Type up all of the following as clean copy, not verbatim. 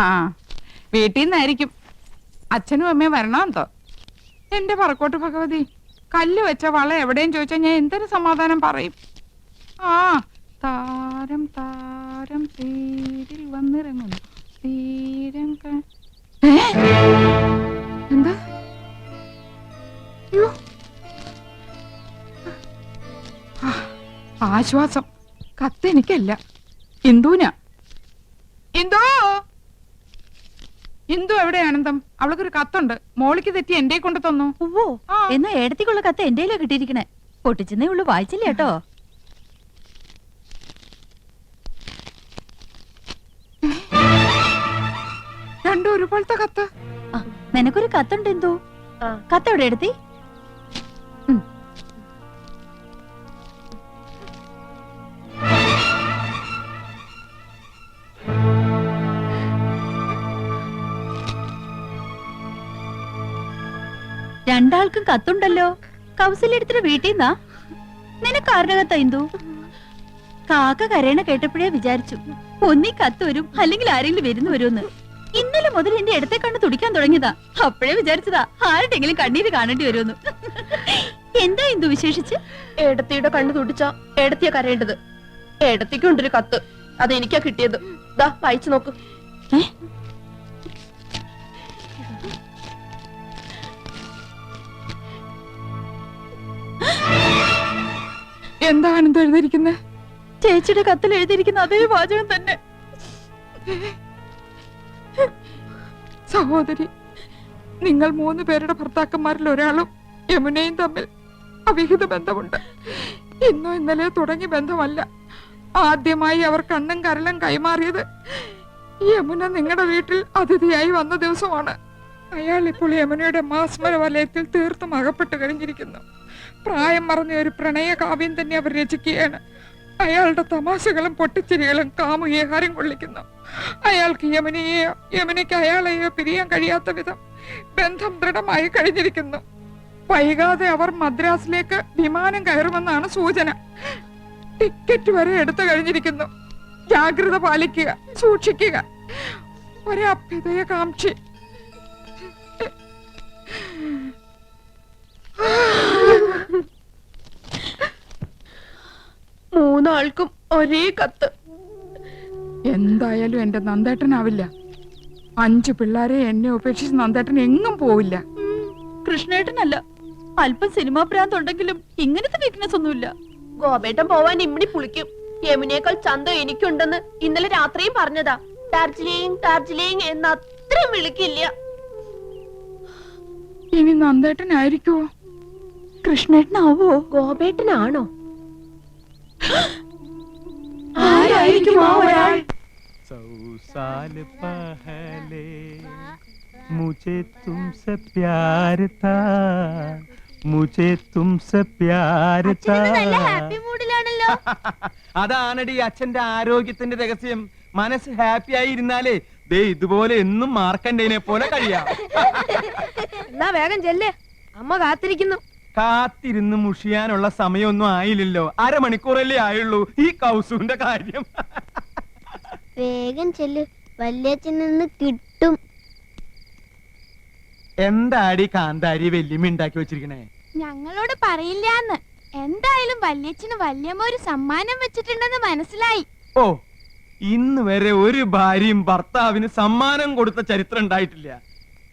ആ വീട്ടിൽ നിന്നായിരിക്കും. അച്ഛനും അമ്മയും വരണമെന്തോ. എന്റെ പറക്കോട്ട് ഭഗവതി, കല്ല് വെച്ച വള എവിടെയും ചോദിച്ചാൽ ഞാൻ എന്തൊരു സമാധാനം പറയും. ആ താരം താരം തേരിൽ വന്നിറങ്ങുന്നു തീരം. എന്താ ആശ്വാസം. കത്ത് എനിക്കല്ല, ഇന്ദുവിനാ. ഇന്ദു, ഇന്ദു എവിടെ ആനന്ദം? അവൾക്കൊരു കത്തുണ്ട്. മോളിക്ക് തെറ്റി എന്റെ കൊണ്ട് തന്നു. ഓ എന്നാ ഏടത്തിക്കുള്ള കത്ത് എന്റെയിലാ കിട്ടിയിരിക്കണേ. പൊട്ടിച്ചെന്നേ ഉള്ളു, വായിച്ചില്ല കേട്ടോ. രണ്ടും ഒരുപോലത്തെ കത്ത്. നിനക്കൊരു കത്തുണ്ട് എന്തോ. കത്ത് എവിടെ എടുത്തി? രണ്ടാൾക്കും കത്തുണ്ടല്ലോ. കൗസല്യടുത്തിന്റെ വീട്ടിൽ നിന്നാ. നിനക്ക് ആരുടെ കത്താ ഇന്ദു? കാക്ക കരയണ കേട്ടപ്പോഴേ വിചാരിച്ചു ഒന്നീ കത്ത് വരും, അല്ലെങ്കിൽ ആരെങ്കിലും വരുന്നു വരുമെന്ന്. ഇന്നലെ മുതൽ എന്റെ ഇടത്തെ കണ്ണ് തുടിക്കാൻ തുടങ്ങിയതാ. അപ്പോഴേ വിചാരിച്ചതാ ആരുടെങ്കിലും കണ്ണീര് കാണേണ്ടി വരുമെന്ന്. എന്താ ഇന്ദു വിശേഷിച്ച്? ഏടത്തിയുടെ കണ്ണ് തുടിച്ച ഏടത്തിയ കരയേണ്ടത്. ഏടത്തിക്കുണ്ടൊരു കത്ത്, അതെനിക്കാ കിട്ടിയത്. ദാ വായിച്ചു നോക്ക്. എന്താ ആനന്ദം എഴുതിയിരിക്കുന്നത്? ചേച്ചിയുടെ കത്തിൽ എഴുതിയിരിക്കുന്ന അതേ വാചകം തന്നെ. സഹോദരി, നിങ്ങൾ 3 പേരുടെ ഭർത്താക്കന്മാരിൽ ഒരാളും യമുനയും തമ്മിൽ അവിഹിത ബന്ധമുണ്ട്. ഇന്നോ ഇന്നലെ തുടങ്ങിയ ബന്ധമല്ല. ആദ്യമായി അവർ കണ്ണും കരളും കൈമാറിയത് യമുന നിങ്ങളുടെ വീട്ടിൽ അതിഥിയായി വന്ന ദിവസമാണ്. അയാൾ ഇപ്പോൾ യമുനയുടെ മാസ്മര വലയത്തിൽ തീർത്തും അകപ്പെട്ടു കഴിഞ്ഞിരിക്കുന്നു. പ്രായം മറഞ്ഞ ഒരു പ്രണയ കാവ്യം തന്നെ അവർ രചിക്കുകയാണ്. അയാളുടെ തമാശകളും പൊട്ടിച്ചിരികളും കാമുകിയെ ഹരം കൊള്ളിക്കുന്നു. അയാൾക്ക് യമുനയെയോ യമുനയ്ക്ക് അയാളെയോ പിരിയാൻ കഴിയാത്ത വിധം ബന്ധം ദൃഢമായി കഴിഞ്ഞിരിക്കുന്നു. വൈകാതെ അവർ മദ്രാസിലേക്ക് വിമാനം കയറുമെന്നാണ് സൂചന. ടിക്കറ്റ് വരെ എടുത്തു കഴിഞ്ഞിരിക്കുന്നു. ജാഗ്രത പാലിക്കുക, സൂക്ഷിക്കുക. ഒരഭ്യുദയകാംക്ഷി. മൂന്നാൾക്കും ഒരേ കത്ത്. എന്തായാലും എന്റെ നന്ദേട്ടനാവില്ല. 5 പിള്ളേരെ എന്നെ ഉപേക്ഷിച്ച് നന്ദേട്ടൻ എങ്ങും പോവില്ല. കൃഷ്ണേട്ടനല്ല, അല്പം സിനിമാ ഭ്രാന്തുണ്ടെങ്കിലും ഇങ്ങനത്തെ വീക്ക്നെസ് ഒന്നുമില്ല. ഗോപേട്ടൻ പോവാൻ ഇമ്മിടി പുളിക്കും. യമുനേക്കാൾ ചന്തം എനിക്കുണ്ടെന്ന് ഇന്നലെ രാത്രിയും പറഞ്ഞതാ. ഡാർജിലിംഗ് ഡാർജിലിംഗ് എന്ന് അത്രയും വിളിക്കില്ല. ഇനി നന്ദേട്ടനായിരിക്കുവോ? കൃഷ്ണേട്ടനാവോ? ഗോപേട്ടനാണോ? ആരായിരിക്കും ആ ഒരാൾ? 100 साल पहले मुझे तुमसे प्यार था, मुझे तुमसे प्यार था. ഹാപ്പി മൂഡിലാണല്ലോ. അതാണടി അച്ഛന്റെ ആരോഗ്യത്തിന്റെ രഹസ്യം. മനസ്സ് ഹാപ്പി ആയി ഇരുന്നാലേ ദേ ഇതുപോലെ എന്നും മാർക്കണ്ടേനെ പോലെ കഴിയാം. എന്നാ വേഗം ചെല്ലേ, അമ്മ കാത്തിരിക്കുന്നു. കാത്തിരുന്ന് മുഷിയാനുള്ള സമയമൊന്നും ആയില്ലല്ലോ. 1/2 മണിക്കൂറല്ലേ ആയുള്ളൂ. ഈ കൗസുവിന്റെ കാര്യം. വേഗം ചെല്ല്, വല്യച്ഛൻ നിന്ന് കിട്ടും. എന്താടി കാന്താരി വെല്ലുമി ഉണ്ടാക്കി വെച്ചിരിക്കണേ? ഞങ്ങളോട് പറയില്ലാന്ന്. എന്തായാലും വല്യച്ഛന് വല്യമ്മ ഒരു സമ്മാനം വെച്ചിട്ടുണ്ടെന്ന് മനസ്സിലായി. ഓ, ഇന്ന് വരെ ഒരു ഭാര്യയും ഭർത്താവിന് സമ്മാനം കൊടുത്ത ചരിത്രം ഉണ്ടായിട്ടില്ല.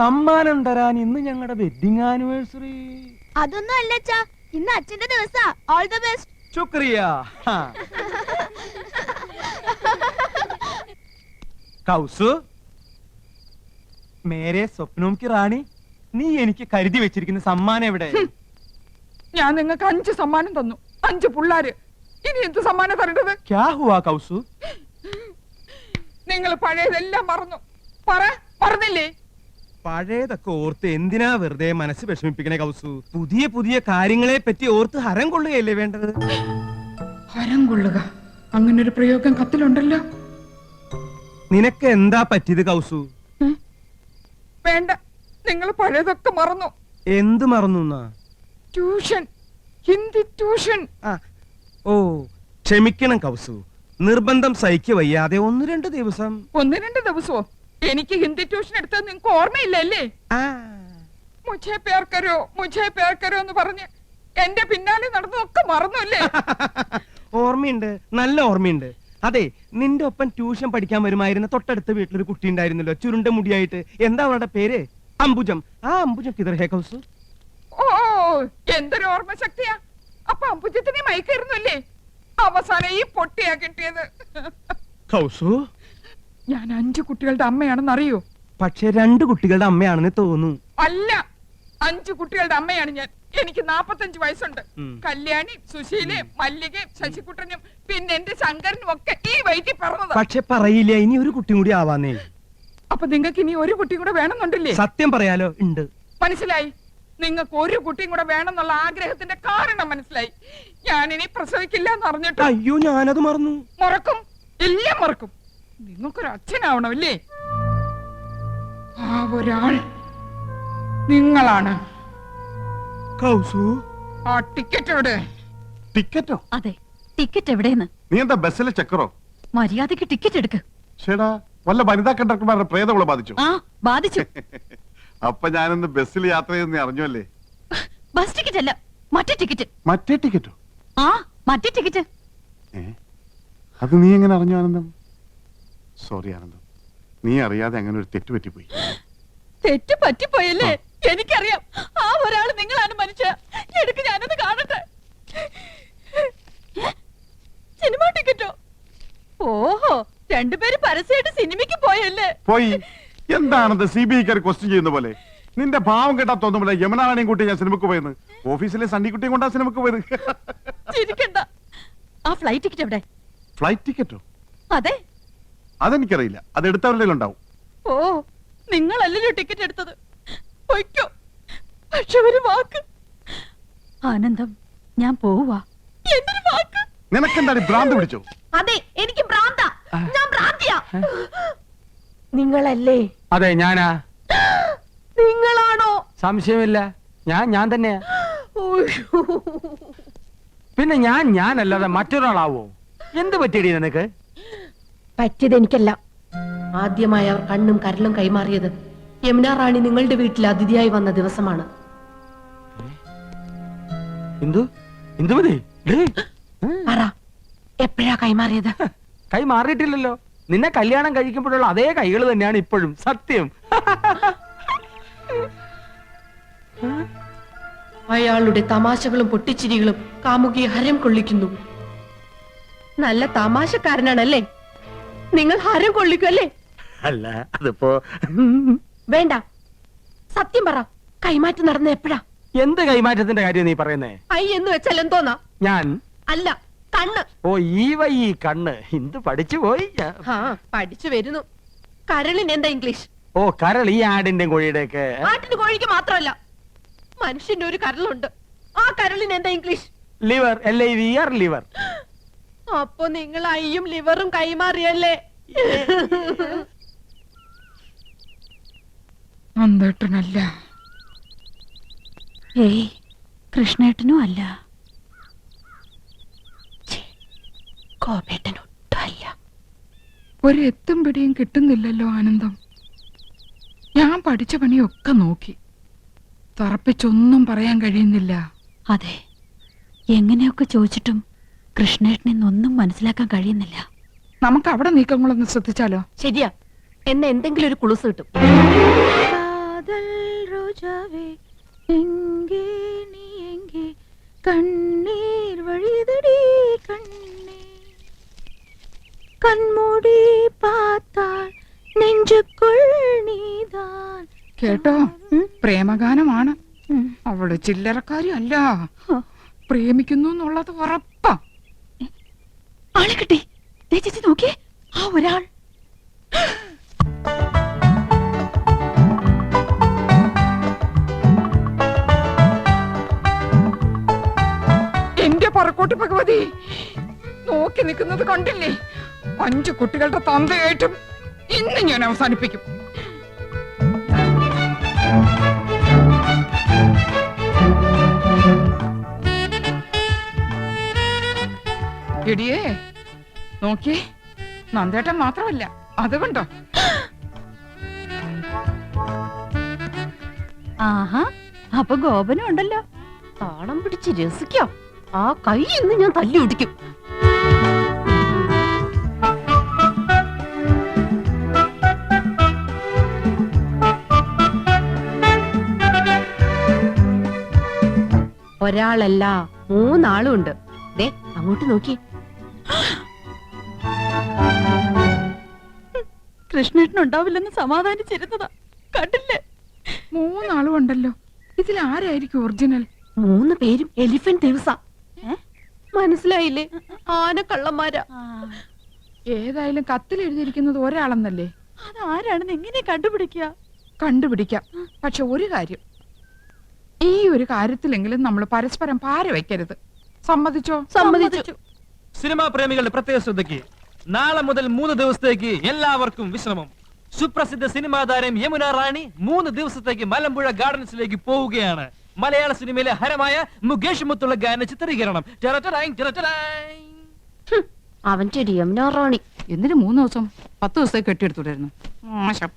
സമ്മാനം തരാൻ ഇന്ന് ഞങ്ങളുടെ വെഡിങ് ആനിവേഴ്സറി. അതൊന്നും അല്ലച്ചാ, ഇന്ന് അച്ഛന്റെ ദിവസാ. All the best. ശുക്രിയ. കൗസു, മേരെ സ്വപ്നവും കി റാണി, നീ എനിക്ക് കരുതി വെച്ചിരിക്കുന്ന സമ്മാനം എവിടെ? ഞാൻ നിങ്ങൾക്ക് 5 സമ്മാനം തന്നു. 5 പിള്ളേര്. ഇനി എന്ത് സമ്മാനം തരേണ്ടത്? ക്യാ ഹുവാ കൗസു? നിങ്ങൾ പഴയതെല്ലാം മറന്നു. മറന്നില്ലേ? പഴയതൊക്കെ ഓർത്ത് എന്തിനാ വെറുതെ മനസ്സ് വിഷമിപ്പിക്കണേ കൗസു? പുതിയ പുതിയ കാര്യങ്ങളെ പറ്റി ഓർത്ത് ഹരം കൊള്ളുകയല്ലേ വേണ്ടത്? ഹരം കൊള്ളുക, അങ്ങനൊരു പ്രയോഗം കത്തിലുണ്ടല്ലോ. നിനക്ക് എന്താ പറ്റിയത് കൗസു? വേണ്ട, നിങ്ങൾ പഴയതൊക്കെ മറന്നു. എന്ത് മറന്നു? Tuition, Hindi tuition. ഓ, ക്ഷമിക്കണം കൗസു. നിർബന്ധം സഹിക്ക വയ്യാതെ 1-2 ദിവസം. 1-2 ദിവസമോ? എനിക്ക് ഹിന്ദി ട്യൂഷൻ എടുത്തത് നിങ്ങക്ക് ഓർമ്മയില്ലല്ലേ? മുझे प्यार करो എന്ന് പറഞ്ഞ് എന്റെ പിന്നാലെ നടന്നതൊക്കെ മറന്നുല്ലേ? ഓർമ്മയുണ്ട്, നല്ല ഓർമ്മയുണ്ട്. അതെ, നിന്റെ ഒപ്പം ട്യൂഷൻ പഠിക്കാൻ വരുമായിരുന്ന തൊട്ടടുത്ത വീട്ടിലൊരു കുട്ടി ഉണ്ടായിരുന്നല്ലോ, ചുരുണ്ട മുടിയായിട്ട്. എന്താ അവളുടെ പേര്? അംബുജം. ആ അംബുജം കിതർ ഹേ കൗസു? ഓ, എന്തൊരു ഓർമ്മ ശക്തിയാ! അപ്പൊ അമ്പുജത്തിനെ മയക്കായിരുന്നല്ലേ? അവസാനം ഈ പൊട്ടിയാ കിട്ടിയത്. കൗസു, ഞാൻ 5 കുട്ടികളുടെ അമ്മയാണെന്ന് അറിയോ? പക്ഷെ 2 കുട്ടികളുടെ അമ്മയാണെന്ന് തോന്നുന്നു. അല്ല, 5 കുട്ടികളുടെ അമ്മയാണ് ഞാൻ. എനിക്ക് 45 വയസ്സുണ്ട്. കല്യാണി, സുശീലേ, മല്ലിക, ശശികുട്ടനും പിന്നെ എന്റെ ശങ്കരനും ഒക്കെ ഈ വയറ്റിൽ പറഞ്ഞത്. പക്ഷെ പറയില്ല, ഇനി ഒരു കുട്ടി കൂടി ആവാന്നേ. അപ്പൊ നിങ്ങൾക്ക് ഇനി ഒരു കുട്ടി കൂടെ വേണമെന്നുണ്ടല്ലേ? സത്യം പറയാലോ, ഉണ്ട്. മനസ്സിലായി. നിങ്ങൾക്ക് ഒരു കുട്ടിയും കൂടെ വേണമെന്നുള്ള ആഗ്രഹത്തിന്റെ കാരണം മനസ്സിലായി. ഞാനിനി പ്രസവിക്കില്ല എന്ന് അറിഞ്ഞിട്ട്. അയ്യോ, ഞാനത് മറന്നു. മറക്കും, എല്ലാം മറക്കും. നിങ്ങൾക്കൊരു അച്ഛനാവണമല്ലേ? ആ ഒരാൾ നിങ്ങളാണ്. കൗസു, ആ ടിക്കറ്റോട്. ടിക്കറ്റോ? അതെ, ടിക്കറ്റ് എവിടെയെന്ന്? നീ എന്താ ബസ്സിലെ ചക്കറോ? മര്യാദക്ക് ടിക്കറ്റ് എടുക്ക്. ചേടാ, വല്ല വനിതാ കണ്ടക്ടർമാരുടെ പ്രേതങ്ങളെ ബാധിച്ചു? ആ, ബാധിച്ചു. അപ്പൊ ഞാനിന്ന് ബസ്സിൽ യാത്ര ചെയ്തെന്ന് അറിഞ്ഞല്ലേ? ബസ് ടിക്കറ്റ് അല്ല, മറ്റേ ടിക്കറ്റ്. മറ്റേ ടിക്കറ്റോ? ആ, മറ്റേ ടിക്കറ്റ്. അത് നീ എങ്ങനെ അറിഞ്ഞു ആനന്ദം? സോറി ആനന്ദം, നീ അറിയാതെ അങ്ങനെ ഒരു തെറ്റ് പറ്റിപ്പോയി. തെറ്റ് പറ്റിപ്പോയല്ലേ? എനിക്കറിയാം. ആ ഒരാള് നിങ്ങളാണ് മനുഷ്യ. എടുക്ക്, ഞാനത് കാണട്ടെ. സിനിമ ടിക്കറ്റോ? ഓഹോ, 2 പേര് പരസ്യമായിട്ട് സിനിമയ്ക്ക് പോയല്ലേ? പോയി. എന്താണത് CBI-ക്കാർ ക്വസ്റ്റ്യൻ ചെയ്യുന്ന പോലെ? നിന്റെ ഭാവം കേട്ടാ തോന്നുമ്പോൾ യമുനാറാണിയും കൂട്ടി ഞാൻ സിനിമക്ക് പോയെന്ന്. ഓഫീസിലെ സണ്ണിക്കുട്ടിയും കൊണ്ടാ സിനിമക്ക് പോയത്. ചിരിക്കണ്ട. ആ ഫ്ലൈറ്റ് ടിക്കറ്റ് എവിടെ? ഫ്ലൈറ്റ് ടിക്കറ്റോ? അതെ. അതെനിക്കറിയില്ല, അത് എടുത്തവരുടെ ഉണ്ടാവും. ഓ, നിങ്ങളല്ലല്ലോ ടിക്കറ്റ് എടുത്തത്. പൊയ്ക്കോ. പക്ഷെ ഒരു വാക്ക്. ആനന്ദം, ഞാൻ പോവാ. എന്തൊരു വാക്ക്! നിനക്കെന്താണ് ഭ്രാന്ത് പിടിച്ചോ? അതെ, എനിക്ക് ഭ്രാന്ത. ഞാൻ ഭ്രാന്തിയാ. നിങ്ങളല്ലേ? അതെ, ഞാനാ. നിങ്ങളാണോ? സംശയമില്ല, ഞാൻ തന്നെയാ. പിന്നെ ഞാനല്ലാതെ മറ്റൊരാളാവോ? എന്ത് പറ്റിയടി നിനക്ക്? പറ്റിയത് എനിക്കല്ല. ആദ്യമായി അവർ കണ്ണും കരലും കൈമാറിയത് യമുന റാണി നിങ്ങളുടെ വീട്ടിൽ അതിഥിയായി വന്ന ദിവസമാണ്. പറ, എപ്പോഴാ കൈമാറിയത്? കൈ മാറിയിട്ടില്ലല്ലോ. നിന്നെ കല്യാണം കഴിക്കുമ്പോഴുള്ള അതേ കൈകൾ തന്നെയാണ് ഇപ്പോഴും. സത്യം. അയാളുടെ തമാശകളും പൊട്ടിച്ചിരികളും കാമുകിയെ ഹരം കൊള്ളിക്കുന്നു. നല്ല തമാശക്കാരനാണല്ലേ? നിങ്ങൾ ഹരം കൊള്ളിക്കുമല്ലേ? അല്ല, അതിപ്പോ വേണ്ട, സത്യം പറ. കൈമാറ്റം നടന്ന എപ്പോഴാ? എന്ത് കൈമാറ്റത്തിന്റെ കാര്യം നീ പറയുന്നേ? ഐ എന്ന് വെച്ചാൽ എന്തോന്നാ? ഞാൻ അല്ല, കണ്ണ്. ഓ, ഈ കണ്ണ് ഹിന്ദു പഠിച്ചു പോയി. ആ, പഠിച്ചു വരുന്നു. കരളിന് എന്താ ഇംഗ്ലീഷ്? ഓ, കരൾ. ഈ ആടിന്റെ കോഴിയുടെ ഒക്കെ. ആട്ടിന് കോഴിക്ക് മാത്രമല്ല, മനുഷ്യന്റെ ഒരു കരളുണ്ട്. ആ കരളിന് എന്താ ഇംഗ്ലീഷ്? ലിവർ. LIVR, liver. അപ്പൊ നിങ്ങൾ അയ്യും ലിവറും കൈമാറിയല്ലേ? നന്ദേട്ടനല്ല. ഏയ്, കൃഷ്ണേട്ടനും അല്ല. കോപേട്ടനൊട്ടല്ല. ഒരു എത്തും പിടിയും കിട്ടുന്നില്ലല്ലോ ആനന്ദം. ഞാൻ പഠിച്ച പണിയൊക്കെ നോക്കി, തറപ്പിച്ചൊന്നും പറയാൻ കഴിയുന്നില്ല. അതെ, എങ്ങനെയൊക്കെ ചോദിച്ചിട്ടും കൃഷ്ണേട്ടനെ ഒന്നും മനസ്സിലാക്കാൻ കഴിയുന്നില്ല. നമുക്ക് അവിടെ നീക്കങ്ങളൊന്ന് ശ്രദ്ധിച്ചാലോ? ശരിയാ, എന്നെ എന്തെങ്കിലും ഒരു കുളുസ് കിട്ടും. കണ്ണീർ വഴിതടി കണ്ണേ, കൺമൂടി പാത്താൽ നെഞ്ചുക്കുൾ നീതാൻ. കേട്ടോ, പ്രേമഗാനമാണ്. അവള് ചില്ലറക്കാരി അല്ല, പ്രേമിക്കുന്നു എന്നുള്ളത് ഉറപ്പാ. ആളെ കിട്ടി. ചേച്ചി നോക്കിയേ, ആ ഒരാൾ. എന്റെ പറക്കോട്ട് ഭഗവതി, നോക്കി നിൽക്കുന്നത് കണ്ടില്ലേ? 5 കുട്ടികളുടെ തന്തയായിട്ടും ഇന്ന് ഞാൻ അവസാനിപ്പിക്കും. എടിയേ, നോക്കിയേ, നന്ദേട്ടൻ മാത്രമല്ല, അതുകൊണ്ടോ ആഹാ, അപ്പൊ ഗോപനും ഉണ്ടല്ലോ. താളം പിടിച്ച് രസിക്കാം. ആ കൈ ഇന്ന് ഞാൻ തല്ലി ഒടിക്കും. ഒരാളല്ല, 3 ആളും ഉണ്ട്. ദേ അങ്ങോട്ട് നോക്കി. കൃഷ്ണേട്ടൻ ഉണ്ടാവില്ലെന്ന് സമാധാനിച്ചിരുന്നതാ, കണ്ടില്ലേ? 3 ആളും ഉണ്ടല്ലോ. ഇതിൽ ആരായിരിക്കും ഒറിജിനൽ? 3 പേരും എലിഫന്റ് ദിവസ. മനസ്സിലായില്ലേ? ആന കള്ളന്മാരാ. ഏതായാലും കത്തിൽ എഴുതിയിരിക്കുന്നത് ഒരാളെന്നല്ലേ? അതാരാണെന്ന് എങ്ങനെ കണ്ടുപിടിക്കുക? കണ്ടുപിടിക്കാം. പക്ഷെ ഒരു കാര്യം, ഈ ഒരു കാര്യത്തിലെങ്കിലും നമ്മൾ പരസ്പരം പാര വെക്കരുത്. സമ്മതിച്ചോ? സമ്മതിച്ചു. സിനിമാ പ്രേമികളുടെ പ്രത്യേക ശ്രദ്ധയ്ക്ക് നാളെ മുതൽ 3 ദിവസത്തേക്ക് എല്ലാവർക്കും വിശ്രമം. സുപ്രസിദ്ധ സിനിമാ താരം യമുന റാണി 3 ദിവസത്തേക്ക് മലമ്പുഴ ഗാർഡൻസിലേക്ക് പോവുകയാണ്. മലയാള സിനിമയിലെ ഹരമായ മുകേഷ് മുത്തുള്ള ഗാന ചിത്രീകരണം. അവന്റെ ഒരു യമുന റാണി. എന്തിനു 3 ദിവസം? 10 ദിവസത്തേക്ക് കെട്ടിയെടുത്തുണ്ടായിരുന്നു. മോശം.